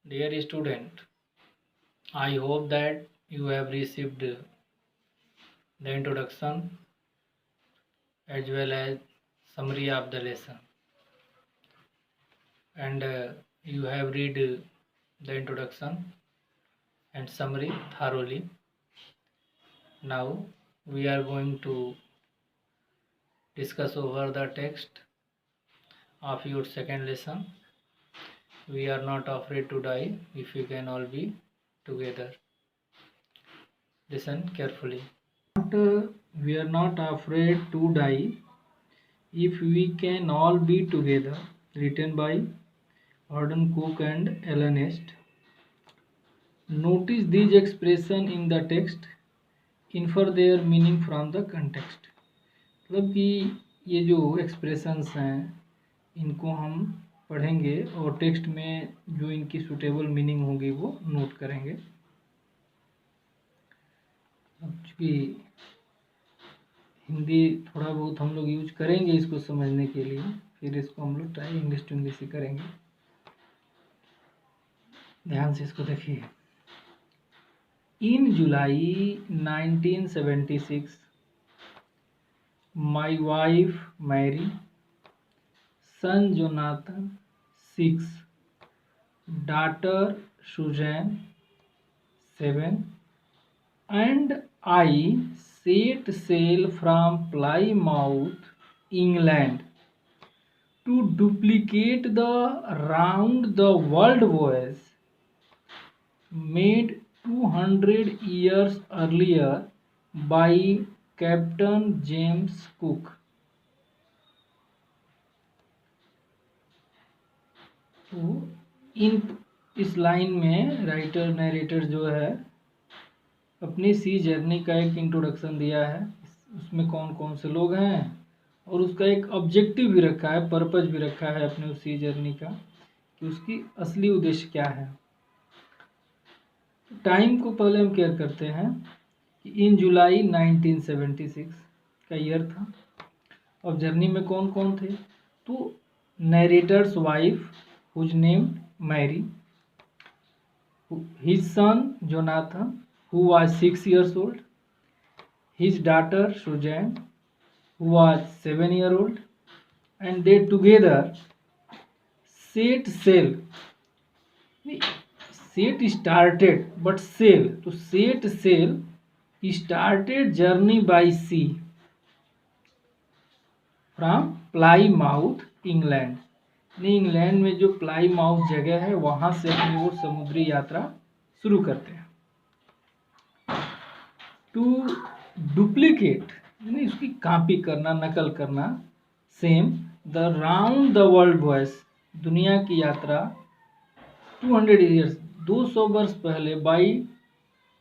Dear student, I hope that you have received the introduction as well as summary of the lesson, and you have read the introduction and summary thoroughly. Now we are going to discuss over the text of your second lesson. We are not afraid to die if we can all be together. Listen carefully. We are not afraid to die if we can all be together. Written by Gordon Cook and Ellen Est. Notice these expressions in the text. Infer their meaning from the context. मतलब कि ये जो expressions हैं इनको हम पढ़ेंगे और text में जो इनकी सुटेबल मीनिंग होगी वो नोट करेंगे। अब चूँकि हिंदी थोड़ा बहुत हम लोग यूज करेंगे इसको समझने के लिए, फिर इसको हम लोग ट्राई इंग्लिश टू इंग्लिश ही करेंगे। ध्यान से इसको देखिए। In July 1976, my wife Mary, son Jonathan 6, daughter Suzanne 7, and I set sail from Plymouth, England, to duplicate the round the world voyage made 200 years earlier by Captain James Cook. तो इस line में writer narrator जो है अपनी सी journey का एक introduction दिया है। उसमें कौन कौन से लोग हैं और उसका एक ऑब्जेक्टिव भी रखा है, पर्पज भी रखा है अपने उस सी जर्नी का कि उसकी असली उद्देश्य क्या है। टाइम को पहले हम केयर करते हैं कि इन जुलाई 1976 का ईयर था। और जर्नी में कौन कौन थे? तो narrator's wife whose name Mary, his son Jonathan who was 6 years old, his daughter Suzanne who was 7 years old, and they together set sail. Set started but sail, to set sail started journey by sea from Plymouth, England. England में जो Plymouth जगह है वहां से अपनी वो समुद्री यात्रा शुरू करते हैं। टू डुप्लीकेट यानी उसकी कॉपी करना, नकल करना, same the round the world voice, दुनिया की यात्रा 200 ईयर्स 200 वर्ष पहले बाई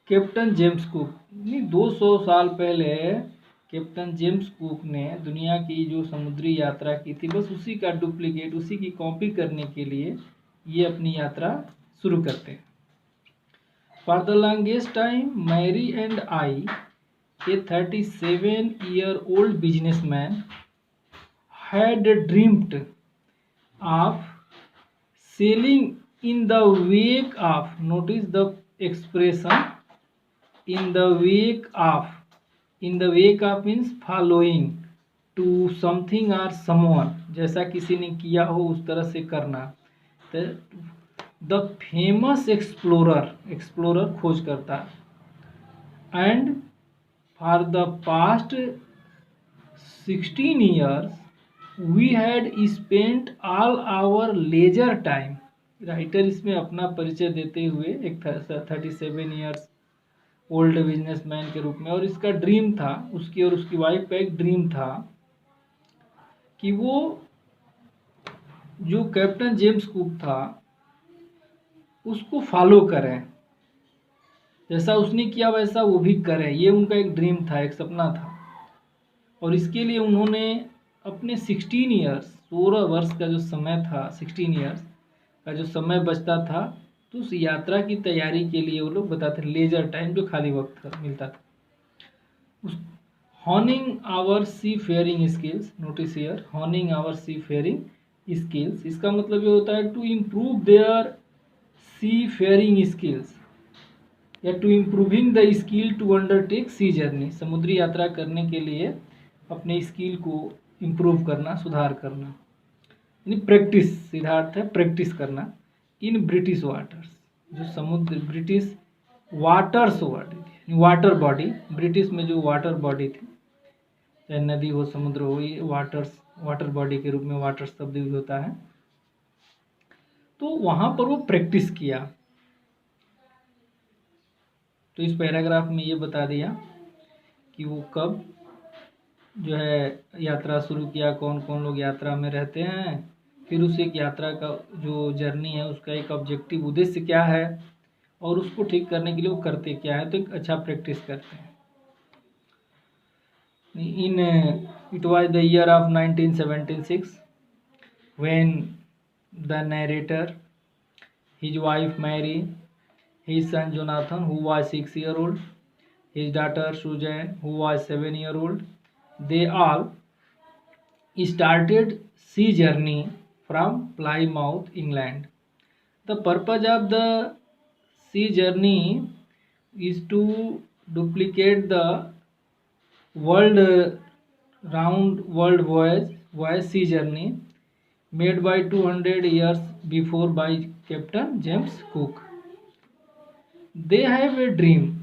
कैप्टन जेम्स कुक, 200 साल पहले कैप्टन जेम्स कुक ने दुनिया की जो समुद्री यात्रा की थी, बस उसी का डुप्लीकेट, उसी की कॉपी करने के लिए ये अपनी यात्रा शुरू करते हैं। For the longest time Mary and I, a 37-year-old businessman, had dreamt of sailing in the wake of, notice the expression in the wake of, in the wake of means following to something or someone, जैसा किसी ने किया हो उस तरह से करना। The famous explorer खोज करता, and for the past 16 years we had spent all our leisure time. Writer इसमें अपना परिचय देते हुए एक 37 years ओल्ड बिजनेसमैन के रूप में, और इसका ड्रीम था, उसकी और उसकी वाइफ का एक ड्रीम था कि वो जो कैप्टन जेम्स कुक था उसको फॉलो करें, जैसा उसने किया वैसा वो भी करें। ये उनका एक ड्रीम था, एक सपना था। और इसके लिए उन्होंने अपने 16 years 16 वर्ष का जो समय था, 16 years का जो समय बचता था, तो उस यात्रा की तैयारी के लिए वो लोग बताते लेजर टाइम, जो खाली वक्त मिलता था, उस honing our seafaring skills, notice here honing our seafaring skills, इसका मतलब ये होता है to improve their seafaring skills या to improving the skill to undertake sea journey, समुद्री यात्रा करने के लिए अपने स्किल को इम्प्रूव करना, सुधार करना, यानी प्रैक्टिस, सीधा अर्थ है प्रैक्टिस करना। इन ब्रिटिश वाटर्स, जो समुद्र British waters body, water body, British में जो वाटर बॉडी थी, चाहे नदी हो समुद्र हो, ये वाटर्स, वाटर बॉडी के रूप में वाटर शब्द यूज होता है। तो वहाँ पर वो प्रैक्टिस किया। तो इस पैराग्राफ में ये बता दिया कि वो कब जो है यात्रा शुरू किया, कौन कौन लोग यात्रा में रहते हैं, फिर उस एक यात्रा का जो जर्नी है उसका एक ऑब्जेक्टिव, उद्देश्य क्या है, और उसको ठीक करने के लिए वो करते क्या है। तो एक अच्छा प्रैक्टिस करते हैं। In it was the year of 1976 when the narrator, his wife Mary, his son Jonathan who was 6 years old, his daughter Susan who was 7 years old, they all started sea journey from Plymouth, England. The purpose of the sea journey is to duplicate the round world voyage sea journey made by 200 years before by Captain James Cook. They have a dream.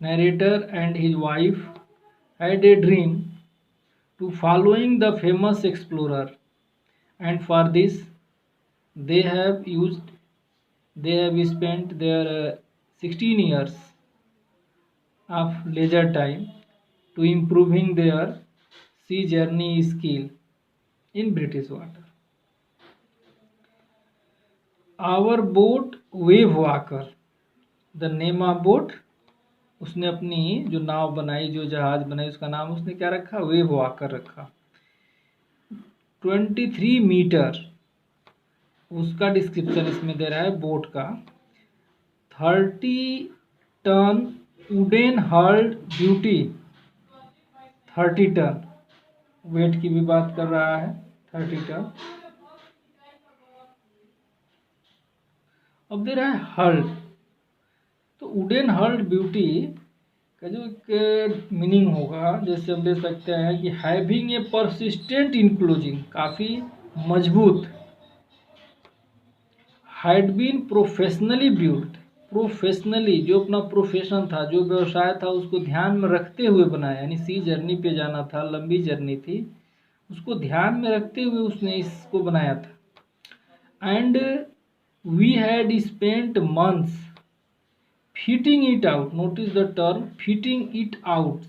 Narrator and his wife had a dream to following the famous explorer, and for this they have spent their 16 years of leisure time to improving their sea journey skill in British water. Our boat wave walker, the name of boat, उसने अपनी जो नाव बनाई, जो जहाज बनाई, उसका नाम उसने क्या रखा, वेव वॉकर रखा। 23 मीटर उसका डिस्क्रिप्शन इसमें दे रहा है बोट का। 30 ton wooden hulled beauty, 30 ton weight की भी बात कर रहा है, 30 टन। अब दे रहा है हल्ड, तो वुडन हल्ड ब्यूटी का जो एक मीनिंग होगा, जैसे हम ले सकते हैं कि हैविंग ए परसिस्टेंट इंक्लोजिंग, काफ़ी मजबूत। Had been professionally built, professionally, जो अपना प्रोफेशन था, जो व्यवसाय था, उसको ध्यान में रखते हुए बनाया, यानी सी जर्नी पे जाना था, लंबी जर्नी थी, उसको ध्यान में रखते हुए उसने इसको बनाया था। And we had spent months fitting it out, notice the term fitting it out,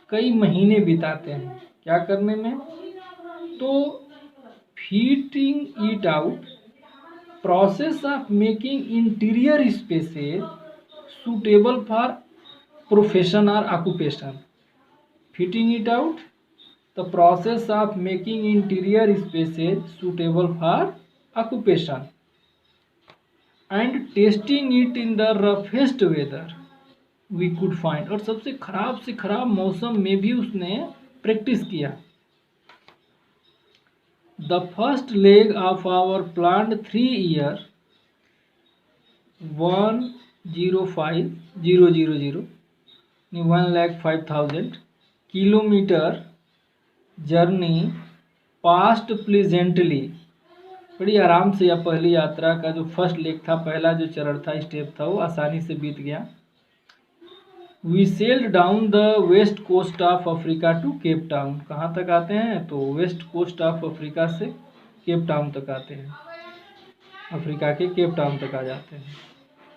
कई महीने बिताते हैं क्या करने में, तो fitting it out, process of making interior spaces suitable for profession और occupation. Fitting it out, the process of making interior spaces suitable for occupation and testing it in the roughest weather we could find, और सबसे खराब से खराब मौसम में भी उसने प्रैक्टिस किया। The first leg of our planned 3 year 105,000 1,05,000 kilometre journey past pleasantly, बड़ी आराम से, या पहली यात्रा का जो फर्स्ट लेग था, पहला जो चरण था, स्टेप था, वो आसानी से बीत गया। We sailed down the west coast of Africa to Cape Town, कहाँ तक आते हैं, तो वेस्ट कोस्ट ऑफ अफ्रीका से केप टाउन तक आते हैं, अफ्रीका के केप टाउन तक आ जाते हैं।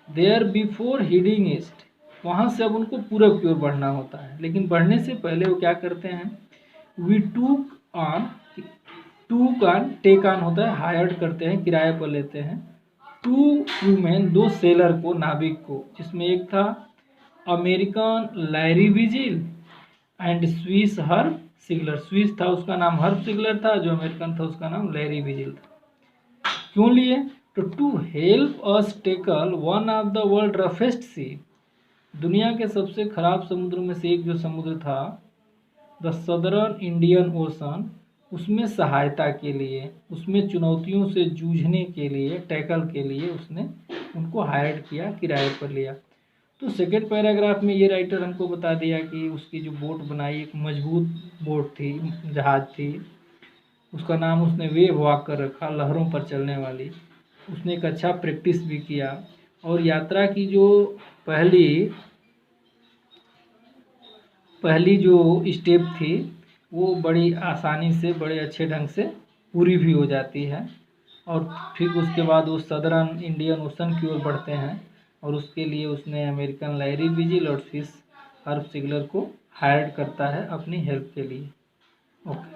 देयर बिफोर हेडिंग ईस्ट, वहाँ से अब उनको पूरब की ओर बढ़ना होता है, लेकिन बढ़ने से पहले वो क्या करते हैं, वी टूक ऑन, टेक ऑन होता है हायर्ड करते हैं, किराए पर लेते हैं, 2 वुमेन, 2 सेलर को, नाविक को, जिसमें एक था American Larry Vigil and Swiss Herb Sigler, Swiss था उसका नाम हर्ब सिगलर था, जो अमेरिकन था उसका नाम लैरी विजिल था। क्यों लिए, तो to help us tackle one of the world roughest sea, दुनिया के सबसे खराब समुद्र में से एक जो समुद्र था, द सदर्न इंडियन ओशन, उसमें सहायता के लिए, उसमें चुनौतियों से जूझने के लिए, टैकल के लिए उसने उनको हायर किया, किराए पर लिया। तो सेकेंड पैराग्राफ में ये राइटर हमको बता दिया कि उसकी जो बोट बनाई एक मजबूत बोट थी, जहाज थी, उसका नाम उसने वेव वॉक कर रखा, लहरों पर चलने वाली। उसने एक अच्छा प्रैक्टिस भी किया और यात्रा की जो पहली पहली जो स्टेप थी वो बड़ी आसानी से, बड़े अच्छे ढंग से पूरी भी हो जाती है। और फिर उसके बाद वो सदर्न इंडियन ओशन की ओर बढ़ते हैं और उसके लिए उसने अमेरिकन लैरी विजिल और फिश हर्ब सिगलर को हायर करता है अपनी हेल्प के लिए। ओके।